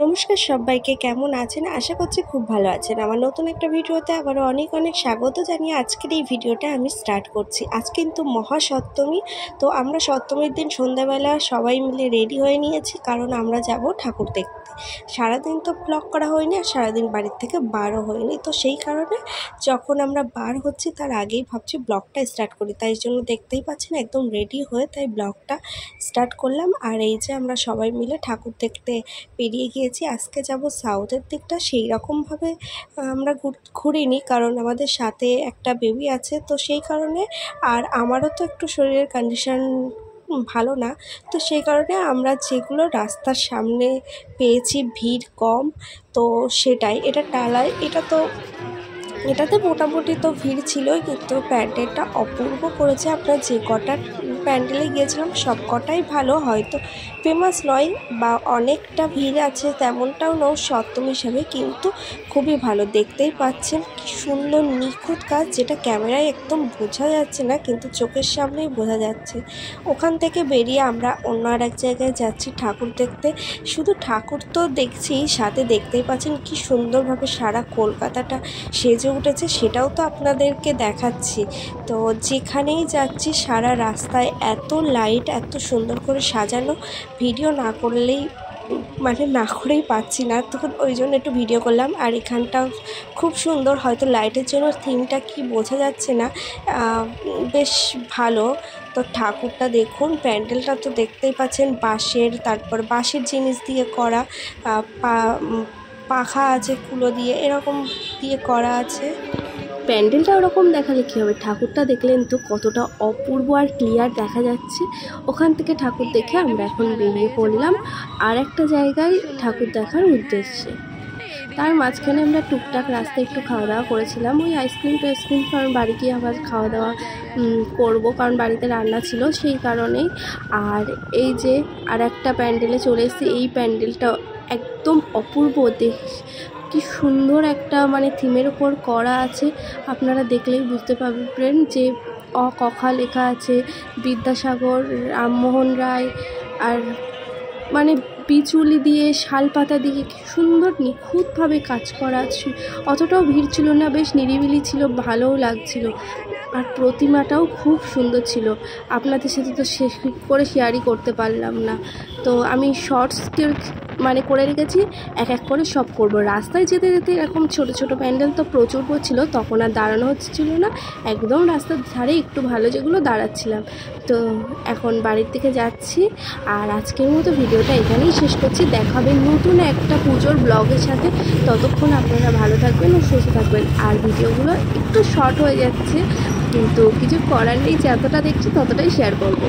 নমস্কার সবাইকে, কেমন আছেন? আশা করছি খুব ভালো আছেন। আমার নতুন একটা ভিডিওতে আবারও অনেক অনেক স্বাগত জানিয়ে আজকের এই ভিডিওটা আমি স্টার্ট করছি। আজ কিন্তু মহাসপ্তমী। তো আমরা সপ্তমীর দিন সন্ধ্যাবেলা সবাই মিলে রেডি হয়ে নিয়েছি, কারণ আমরা যাব ঠাকুর দেখতে। সারাদিন তো ব্লগ করা হয়নি, আর সারাদিন বাড়ির থেকে বারও হয়নি। তো সেই কারণে যখন আমরা বার হচ্ছি তার আগেই ভাবছি ব্লগটা স্টার্ট করি। তাই জন্য দেখতেই পাচ্ছেন একদম রেডি হয়ে তাই ব্লগটা স্টার্ট করলাম। আর এই যে আমরা সবাই মিলে ঠাকুর দেখতে বেরিয়ে গিয়েছি। আজকে যাব সাউথের দিকটা, সেই রকমভাবে আমরা ঘুরিনি, কারণ আমাদের সাথে একটা বেবি আছে, তো সেই কারণে। আর আমারও তো একটু শরীরের কন্ডিশন ভালো না, তো সেই কারণে আমরা যেগুলো রাস্তার সামনে পেয়েছি ভিড় কম, তো সেটাই। এটা টালায়, এটাতে মোটামুটি তো ভিড় ছিলই, কিন্তু প্যান্ডেলটা অপূর্ব করেছে। আমরা যে কটা প্যান্ডেলে গিয়েছিলাম সব কটাই ভালো, হয়তো ফেমাস নয় বা অনেকটা ভিড় আছে তেমনটাও নয় সপ্তমী হিসাবে, কিন্তু খুবই ভালো। দেখতেই পাচ্ছেন কি সুন্দর নিখুঁত কাজ, যেটা ক্যামেরায় একদম বোঝা যাচ্ছে না, কিন্তু চোখের সামনেই বোঝা যাচ্ছে। ওখান থেকে বেরিয়ে আমরা অন্য আর এক জায়গায় যাচ্ছি ঠাকুর দেখতে। শুধু ঠাকুর তো দেখছি, সাথে দেখতেই পাচ্ছেন কি সুন্দরভাবে সারা কলকাতাটা সেজে উঠেছে, সেটাও তো আপনাদেরকে দেখাচ্ছি। তো যেখানেই যাচ্ছি সারা রাস্তায় এত লাইট, এত সুন্দর করে সাজানো, ভিডিও না করেই পাচ্ছি না, তখন ওই জন্য একটু ভিডিও করলাম। আর এখানটাও খুব সুন্দর, হয়তো লাইটের জন্য থিমটা কি বোঝা যাচ্ছে না, বেশ ভালো। তো ঠাকুরটা দেখুন, প্যান্ডেলটা তো দেখতেই পাচ্ছেন বাঁশের, তারপর বাঁশের জিনিস দিয়ে করা, পাখা আছে কুলো দিয়ে, এরকম দিয়ে করা আছে। প্যান্ডেলটা ওরকম দেখালে কী হবে, ঠাকুরটা দেখলেন তো কতটা অপূর্ব আর ক্লিয়ার দেখা যাচ্ছে। ওখান থেকে ঠাকুর দেখে আমরা এখন বেরিয়ে পড়লাম আর একটা জায়গায় ঠাকুর দেখার উদ্দেশ্যে। তার মাঝখানে আমরা টুকটাক রাস্তায় একটু খাওয়া দাওয়া করেছিলাম, ওই আইসক্রিম, কারণ বাড়ি গিয়ে আবার খাওয়া দাওয়া করবো, কারণ বাড়িতে রান্না ছিল সেই কারণেই। আর এই যে আর একটা প্যান্ডেলে চলে এসেছি, এই প্যান্ডেলটা একদম অপূর্ব, কি সুন্দর একটা থিমের ওপর করা আছে। আপনারা দেখলেই বুঝতে পারবেন যে অকখা লেখা আছে, বিদ্যাসাগর, রামমোহন রায়, আর বিচুলি দিয়ে, শালপাতা দিয়ে কি সুন্দর নিখুঁতভাবে কাজ করা আছে। অতটাও ভিড় ছিল না, বেশ নিরিবিলি ছিল, ভালোও লাগছিল। আর প্রতিমাটাও খুব সুন্দর ছিল। আপনাদের সাথে তো করে শেয়ারই করতে পারলাম না, তো আমি শর্টস করে রেখেছি, এক এক করে সব করব। রাস্তায় যেতে যেতে এরকম ছোট ছোট প্যান্ডেল তো প্রচুর ছিল, তখন আর দাঁড়ানো হচ্ছিল না, একদম রাস্তার ধারে একটু ভালো যেগুলো দাঁড়াচ্ছিলাম। তো এখন বাড়ির দিকে যাচ্ছি, আর আজকের মতো ভিডিওটা এখানেই শেষ করছি। দেখাবেন নতুন একটা পুজোর ব্লগের সাথে। ততক্ষণ আপনারা ভালো থাকবেন ও সুস্থ থাকবেন। আর ভিডিওগুলো একটু শর্ট হয়ে যাচ্ছে, কিন্তু কিছু করার নেই, যতটা দেখছি ততটাই শেয়ার করব।